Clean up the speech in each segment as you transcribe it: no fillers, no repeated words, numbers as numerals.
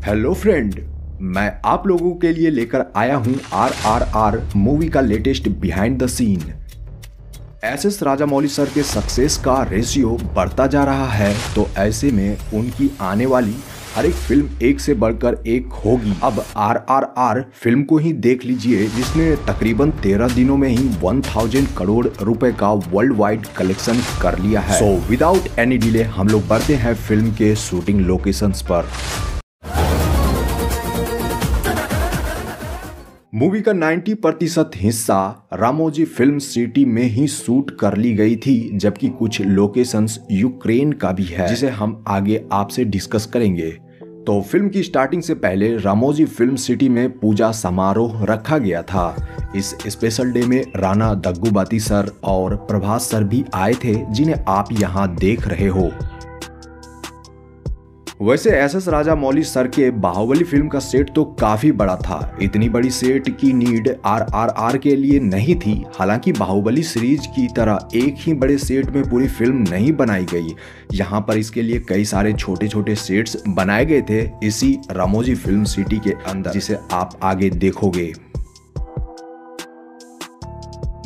Hello friend, मैं आप लोगों के लिए लेकर आया हूं RRR मूवी का latest behind the scene. SS Rajamouli sir के सक्सेस का रेशियो बढ़ता जा रहा है, तो ऐसे में उनकी आने वाली हर एक फिल्म एक से बढ़कर एक होगी। अब RRR फिल्म को ही देख लीजिए, जिसने तकरीबन 13 दिनों में ही 1000 करोड़ रुपए का वर्ल्ड वाइड कलेक्शन कर लिया है। सो विदाउट एनी डिले हम लोग बढ़ते हैं फिल्म के शूटिंग लोकेशंस पर। मूवी का 90% हिस्सा रामोजी फिल्म सिटी में ही शूट कर ली गई थी, जबकि कुछ लोकेशंस यूक्रेन का भी है, जिसे हम आगे आपसे डिस्कस करेंगे। तो फिल्म की स्टार्टिंग से पहले रामोजी फिल्म सिटी में पूजा समारोह रखा गया था। इस स्पेशल डे में राणा दग्गुबाती सर और प्रभास सर भी आए थे, जिन्हें आप यहाँ देख रहे हो। वैसे एसएस राजामौली सर के बाहुबली फिल्म का सेट तो काफी बड़ा था। इतनी बड़ी सेट की नीड RRR के लिए नहीं थी। हालांकि बाहुबली सीरीज की तरह एक ही बड़े सेट में पूरी फिल्म नहीं बनाई गई। यहाँ पर इसके लिए कई सारे छोटे छोटे सेट्स बनाए गए थे इसी रामोजी फिल्म सिटी के अंदर, जिसे आप आगे देखोगे।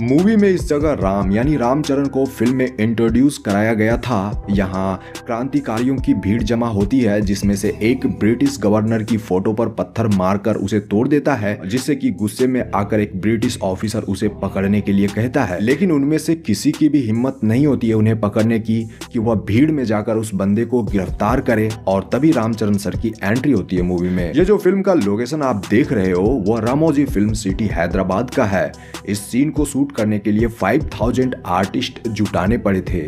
मूवी में इस जगह राम यानी रामचरण को फिल्म में इंट्रोड्यूस कराया गया था। यहाँ क्रांतिकारियों की भीड़ जमा होती है, जिसमें से एक ब्रिटिश गवर्नर की फोटो पर पत्थर मारकर उसे तोड़ देता है, जिससे कि गुस्से में आकर एक ब्रिटिश ऑफिसर उसे पकड़ने के लिए कहता है। लेकिन उनमें से किसी की भी हिम्मत नहीं होती है उन्हें पकड़ने की, कि वह भीड़ में जाकर उस बंदे को गिरफ्तार करे। और तभी रामचरण सर की एंट्री होती है मूवी में। ये जो फिल्म का लोकेशन आप देख रहे हो, वह रामोजी फिल्म सिटी हैदराबाद का है। इस सीन को शूट करने के लिए 5000 आर्टिस्ट जुटाने पड़े थे।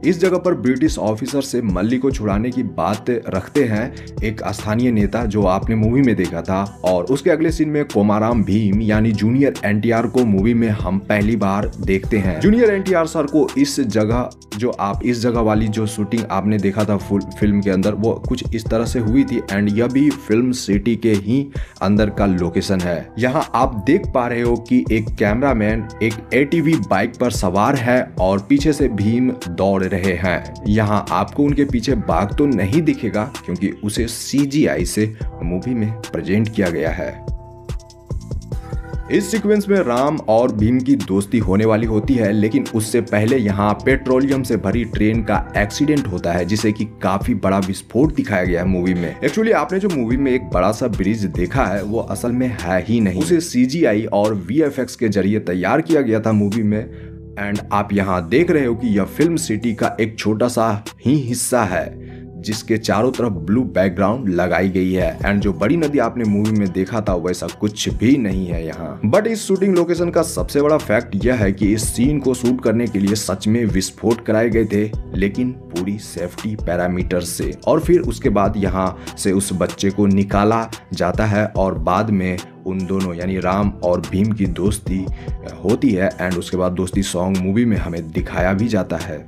इस जगह पर ब्रिटिश ऑफिसर से मल्ली को छुड़ाने की बात रखते हैं एक स्थानीय नेता, जो आपने मूवी में देखा था। और उसके अगले सीन में कोमाराम भीम यानी जूनियर NTR को मूवी में हम पहली बार देखते हैं। जूनियर NTR सर को इस जगह, जो आप इस जगह वाली जो शूटिंग आपने देखा था फुल फिल्म के अंदर, वो कुछ इस तरह से हुई थी। एंड यह भी फिल्म सिटी के ही अंदर का लोकेशन है। यहाँ आप देख पा रहे हो कि एक कैमरामैन एक ATV बाइक पर सवार है और पीछे से भीम दौड़ रहे हैं। यहाँ आपको उनके पीछे बाघ तो नहीं दिखेगा, क्योंकि उसे CGI से मूवी में प्रेजेंट किया गया है। इस सीक्वेंस में राम और भीम की दोस्ती होने वाली होती है, लेकिन उससे पहले यहाँ पेट्रोलियम से भरी ट्रेन का एक्सीडेंट होता है, जिसे कि काफी बड़ा विस्फोट दिखाया गया है मूवी में। एक्चुअली आपने जो मूवी में एक बड़ा सा ब्रिज देखा है, वो असल में है ही नहीं। उसे CGI और VFX के जरिए तैयार किया गया था मूवी में। एंड आप यहाँ देख रहे हो कि यह फिल्म सिटी का एक छोटा सा ही हिस्सा है, जिसके चारों तरफ ब्लू बैकग्राउंड लगाई गई है। एंड जो बड़ी नदी आपने मूवी में देखा था, वैसा कुछ भी नहीं है यहाँ। बट इस शूटिंग लोकेशन का सबसे बड़ा फैक्ट यह है कि इस सीन को शूट करने के लिए सच में विस्फोट कराए गए थे, लेकिन पूरी सेफ्टी पैरामीटर से। और फिर उसके बाद यहाँ से उस बच्चे को निकाला जाता है और बाद में उन दोनों यानी राम और भीम की दोस्ती होती है। एंड उसके बाद दोस्ती सॉन्ग मूवी में हमें दिखाया भी जाता है।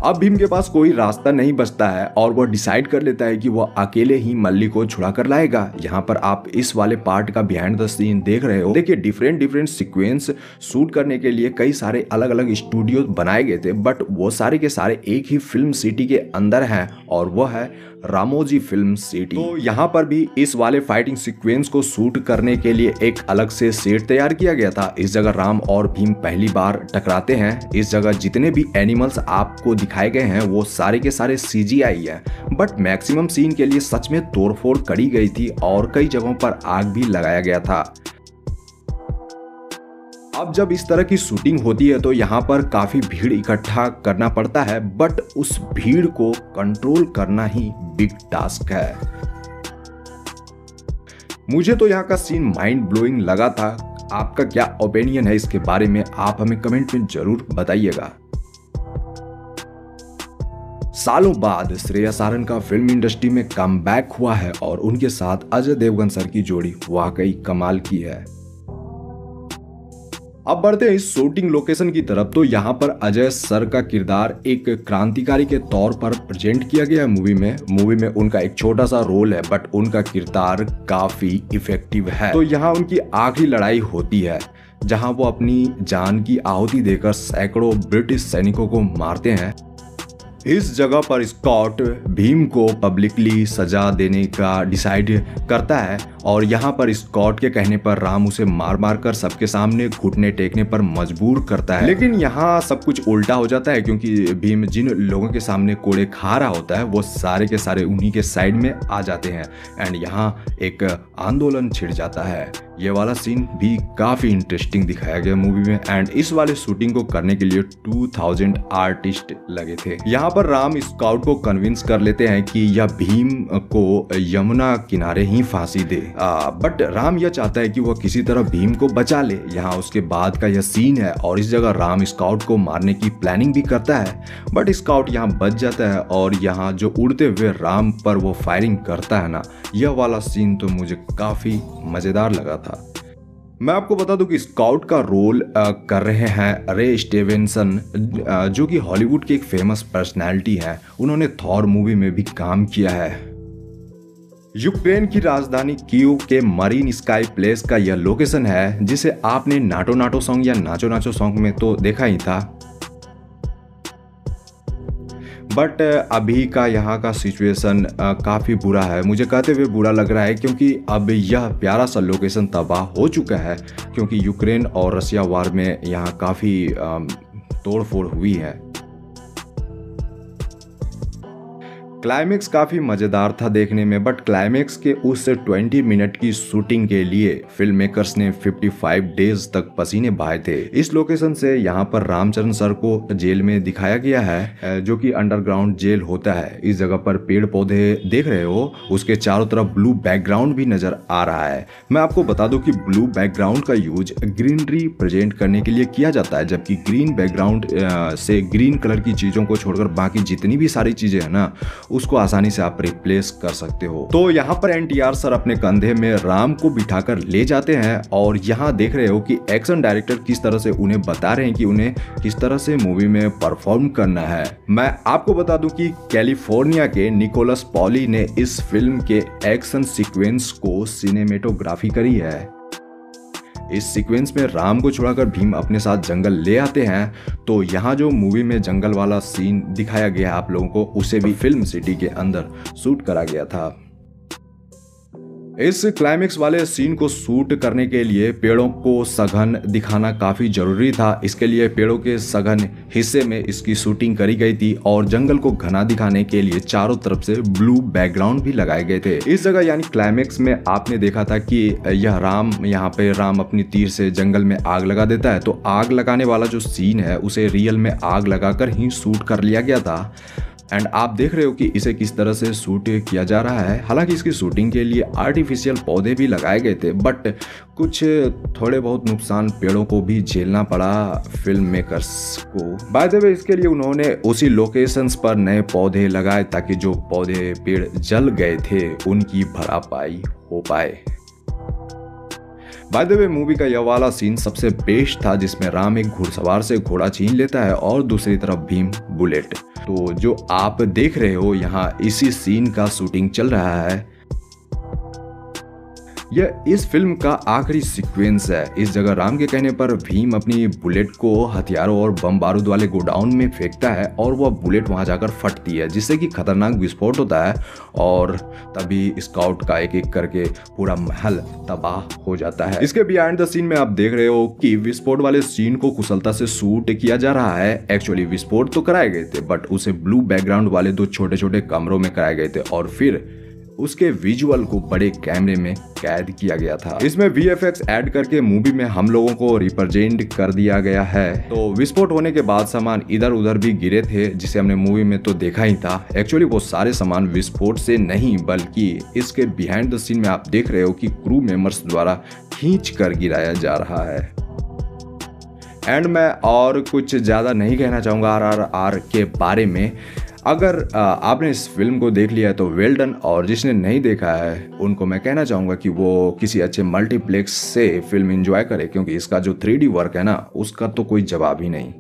अब भीम के पास कोई रास्ता नहीं बचता है और वह डिसाइड कर लेता है कि वह अकेले ही मल्ली को छुड़ा कर लाएगा। यहाँ पर आप इस वाले पार्ट का बिहाइंड द सीन देख रहे हो। देखिए, डिफरेंट सीक्वेंस शूट करने के लिए कई सारे अलग अलग स्टूडियो बनाए गए थे, बट वो सारे के सारे एक ही फिल्म सिटी के अंदर हैं, और वह है रामोजी फिल्म सिटी। तो यहाँ पर भी इस वाले फाइटिंग सीक्वेंस को शूट करने के लिए एक अलग से सेट तैयार किया गया था। इस जगह राम और भीम पहली बार टकराते हैं। इस जगह जितने भी एनिमल्स आपको दिखाए गए हैं, वो सारे के सारे CGI हैं, बट मैक्सिमम सीन के लिए सच में तोड़फोड़ करी गई थी और कई जगहों पर आग भी लगाया गया था। अब जब इस तरह की शूटिंग होती है, तो यहाँ पर काफी भीड़ इकट्ठा करना पड़ता है, बट उस भीड़ को कंट्रोल करना ही बिग टास्क है। मुझे तो यहाँ का सीन माइंड ब्लोइंग लगा था। आपका क्या ओपिनियन है इसके बारे में, आप हमें कमेंट में जरूर बताइएगा। सालों बाद श्रेया सारन का फिल्म इंडस्ट्री में कमबैक हुआ है, और उनके साथ अजय देवगन सर की जोड़ी वाकई कमाल की है। अब बढ़ते हैं इस शूटिंग लोकेशन की तरफ। तो यहाँ पर अजय सर का किरदार एक क्रांतिकारी के तौर पर प्रेजेंट किया गया है मूवी में। मूवी में उनका एक छोटा सा रोल है, बट उनका किरदार काफी इफेक्टिव है। तो यहाँ उनकी आखिरी लड़ाई होती है, जहाँ वो अपनी जान की आहुति देकर सैकड़ों ब्रिटिश सैनिकों को मारते हैं। इस जगह पर स्कॉट भीम को पब्लिकली सजा देने का डिसाइड करता है और यहाँ पर स्कॉट के कहने पर राम उसे मार मार कर सबके सामने घुटने टेकने पर मजबूर करता है। लेकिन यहाँ सब कुछ उल्टा हो जाता है क्योंकि भीम जिन लोगों के सामने कोड़े खा रहा होता है वो सारे के सारे उन्हीं के साइड में आ जाते हैं एंड यहाँ एक आंदोलन छिड़ जाता है। ये वाला सीन भी काफी इंटरेस्टिंग दिखाया गया मूवी में एंड इस वाले शूटिंग को करने के लिए 2000 आर्टिस्ट लगे थे। यहाँ पर राम स्काउट को कन्विंस कर लेते हैं कि यह भीम को यमुना किनारे ही फांसी दे, बट राम यह चाहता है कि वह किसी तरह भीम को बचा ले। यहाँ उसके बाद का यह सीन है और इस जगह राम स्काउट को मारने की प्लानिंग भी करता है बट स्काउट यहाँ बच जाता है और यहाँ जो उड़ते हुए राम पर वो फायरिंग करता है ना, यह वाला सीन तो मुझे काफी मजेदार लगा था। मैं आपको बता दूं कि स्काउट का रोल कर रहे हैं रे स्टीवेंसन, जो कि हॉलीवुड के एक फेमस पर्सनैलिटी हैं। उन्होंने थॉर मूवी में भी काम किया है। यूक्रेन की राजधानी कीव के मरीन स्काई प्लेस का यह लोकेशन है जिसे आपने नाटो नाटो सॉन्ग या नाचो नाचो सॉन्ग में तो देखा ही था, बट अभी का यहाँ का सिचुएशन काफ़ी बुरा है। मुझे कहते हुए बुरा लग रहा है क्योंकि अब यह प्यारा सा लोकेशन तबाह हो चुका है क्योंकि यूक्रेन और रशिया वार में यहाँ काफ़ी तोड़फोड़ हुई है। क्लाइमेक्स काफ़ी मज़ेदार था देखने में बट क्लाइमेक्स के उस 20 मिनट की शूटिंग के लिए फिल्म मेकर्स ने 55 डेज तक पसीने बहाए थे। इस लोकेशन से यहाँ पर रामचरण सर को जेल में दिखाया गया है जो कि अंडरग्राउंड जेल होता है। इस जगह पर पेड़ पौधे देख रहे हो, उसके चारों तरफ ब्लू बैकग्राउंड भी नजर आ रहा है। मैं आपको बता दूं कि ब्लू बैकग्राउंड का यूज ग्रीनरी प्रेजेंट करने के लिए किया जाता है, जबकि ग्रीन बैकग्राउंड से ग्रीन कलर की चीज़ों को छोड़कर बाकी जितनी भी सारी चीज़ें हैं ना उसको आसानी से आप रिप्लेस कर सकते हो। तो यहाँ पर एनटीआर सर अपने कंधे में राम को बिठाकर ले जाते हैं और यहाँ देख रहे हो कि एक्शन डायरेक्टर किस तरह से उन्हें बता रहे हैं कि उन्हें किस तरह से मूवी में परफॉर्म करना है। मैं आपको बता दूं कि कैलिफोर्निया के निकोलस पॉली ने इस फिल्म के एक्शन सीक्वेंस को सिनेमेटोग्राफी करी है। इस सीक्वेंस में राम को छुड़ाकर भीम अपने साथ जंगल ले आते हैं, तो यहाँ जो मूवी में जंगल वाला सीन दिखाया गया आप लोगों को उसे भी फिल्म सिटी के अंदर शूट करा गया था। इस क्लाइमेक्स वाले सीन को शूट करने के लिए पेड़ों को सघन दिखाना काफी जरूरी था। इसके लिए पेड़ों के सघन हिस्से में इसकी शूटिंग करी गई थी और जंगल को घना दिखाने के लिए चारों तरफ से ब्लू बैकग्राउंड भी लगाए गए थे। इस जगह यानी क्लाइमेक्स में आपने देखा था कि यह यहाँ पे राम अपनी तीर से जंगल में आग लगा देता है, तो आग लगाने वाला जो सीन है उसे रियल में आग लगाकर ही शूट कर लिया गया था। एंड आप देख रहे हो कि इसे किस तरह से शूट किया जा रहा है। हालांकि इसकी शूटिंग के लिए आर्टिफिशियल पौधे भी लगाए गए थे बट कुछ थोड़े बहुत नुकसान पेड़ों को भी झेलना पड़ा फिल्म मेकर्स को। बाय द वे इसके लिए उन्होंने उसी लोकेशंस पर नए पौधे लगाए ताकि जो पौधे पेड़ जल गए थे उनकी भरपाई हो पाए। बाय द वे मूवी का यह वाला सीन सबसे बेस्ट था जिसमें राम एक घुड़सवार से घोड़ा छीन लेता है और दूसरी तरफ भीम बुलेट। तो जो आप देख रहे हो यहाँ इसी सीन का शूटिंग चल रहा है। यह इस फिल्म का आखिरी सीक्वेंस है। इस जगह राम के कहने पर भीम अपनी बुलेट को हथियारों और बम बारूद वाले गोडाउन में फेंकता है और वह बुलेट वहां जाकर फटती है जिससे कि खतरनाक विस्फोट होता है और तभी स्काउट का एक एक करके पूरा महल तबाह हो जाता है। इसके बिहाइंड द सीन में आप देख रहे हो कि विस्फोट वाले सीन को कुशलता से शूट किया जा रहा है। एक्चुअली विस्फोट तो कराए गए थे बट उसे ब्लू बैकग्राउंड वाले दो छोटे छोटे कमरों में कराए गए थे और फिर उसके विजुअल को बड़े कैमरे में कैद किया गया था। इसमें VFX ऐड करके मूवी में हम लोगों को रिप्रेजेंट कर दिया गया है। तो विस्फोट होने के बाद सामान इधर उधर भी गिरे थे जिसे हमने मूवी में तो देखा ही था। एक्चुअली वो सारे सामान विस्फोट से नहीं बल्कि इसके बिहाइंड द सीन में आप देख रहे हो कि क्रू मेंबर्स द्वारा खींच कर गिराया जा रहा है। एंड मैं और कुछ ज्यादा नहीं कहना चाहूंगा RRR के बारे में। अगर आपने इस फिल्म को देख लिया है तो वेल डन, और जिसने नहीं देखा है उनको मैं कहना चाहूँगा कि वो किसी अच्छे मल्टीप्लेक्स से फिल्म एंजॉय करे क्योंकि इसका जो 3D वर्क है ना उसका तो कोई जवाब ही नहीं।